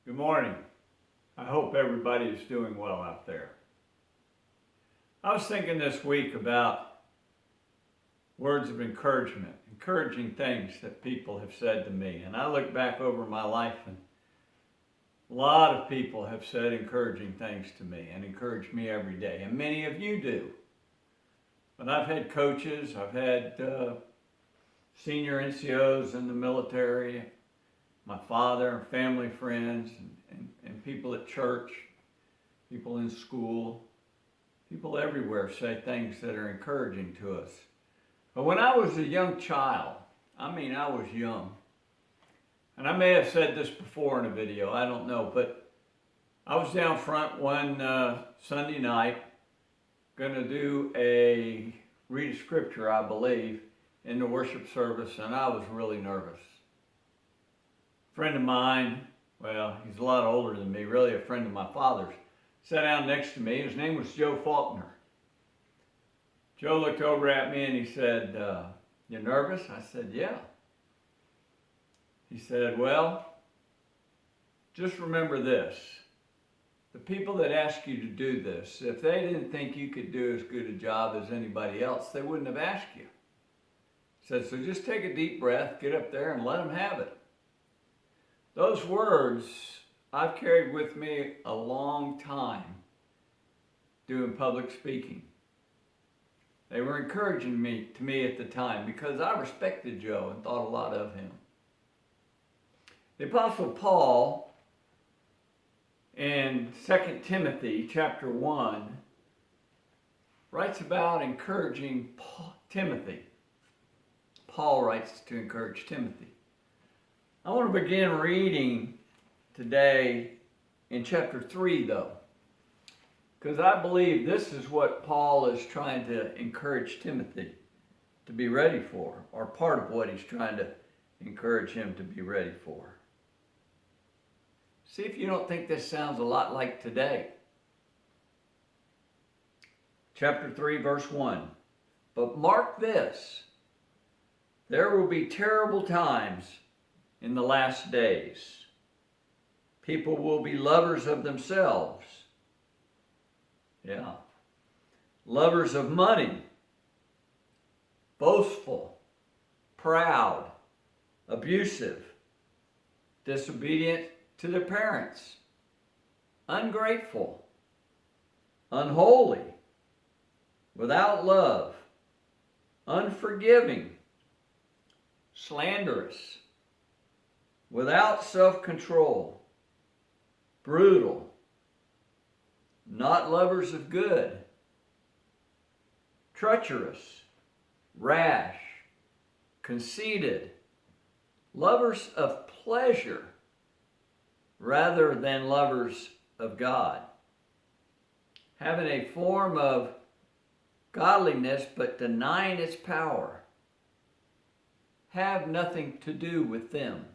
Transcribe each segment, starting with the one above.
Good morning. I hope everybody is doing well out there. I was thinking this week about words of encouragement, encouraging things that people have said to me. And I look back over my life and a lot of people have said encouraging things to me and encourage me every day. And many of you do. But I've had coaches, I've had senior NCOs in the military, my father, family, friends, and people at church, people in school, people everywhere say things that are encouraging to us. But when I was a young child, I was young, and I may have said this before in a video, I don't know, but I was down front one Sunday night, going to read a scripture, I believe, in the worship service, and I was really nervous. A friend of mine, well, he's a lot older than me, really a friend of my father's, sat down next to me. His name was Joe Faulkner. Joe looked over at me and he said, "You nervous?" I said, "Yeah." He said, "Well, just remember this. The people that ask you to do this, if they didn't think you could do as good a job as anybody else, they wouldn't have asked you." He said, "So just take a deep breath, get up there and let them have it." Those words I've carried with me a long time doing public speaking. They were encouraging to me at the time because I respected Joe and thought a lot of him. The Apostle Paul in 2 Timothy chapter 1 writes about encouraging Timothy. Paul writes to encourage Timothy. I want to begin reading today in chapter 3 though, because I believe this is what Paul is trying to encourage Timothy to be ready for, or part of what he's trying to encourage him to be ready for. See if you don't think this sounds a lot like today. Chapter 3, verse 1. "But mark this, there will be terrible times in the last days. People will be lovers of themselves." Yeah. "Lovers of money, boastful, proud, abusive, disobedient to their parents, ungrateful, unholy, without love, unforgiving, slanderous, without self-control, brutal, not lovers of good, treacherous, rash, conceited, lovers of pleasure rather than lovers of God, having a form of godliness but denying its power. Have nothing to do with them."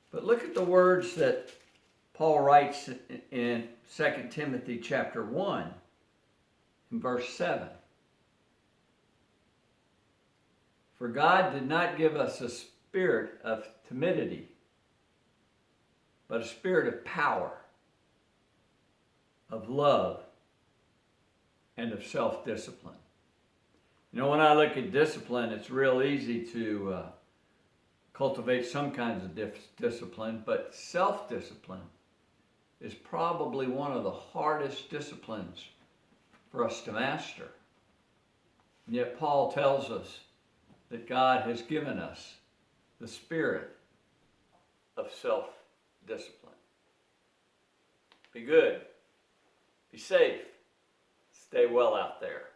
But look at the words that Paul writes in 2 Timothy chapter 1 in verse 7. "For God did not give us a spirit of timidity, but a spirit of power, of love, and of self-discipline." You know, when I look at discipline, it's real easy to cultivate some kinds of discipline, but self-discipline is probably one of the hardest disciplines for us to master. And yet Paul tells us that God has given us the spirit of self-discipline. Be good, be safe, stay well out there.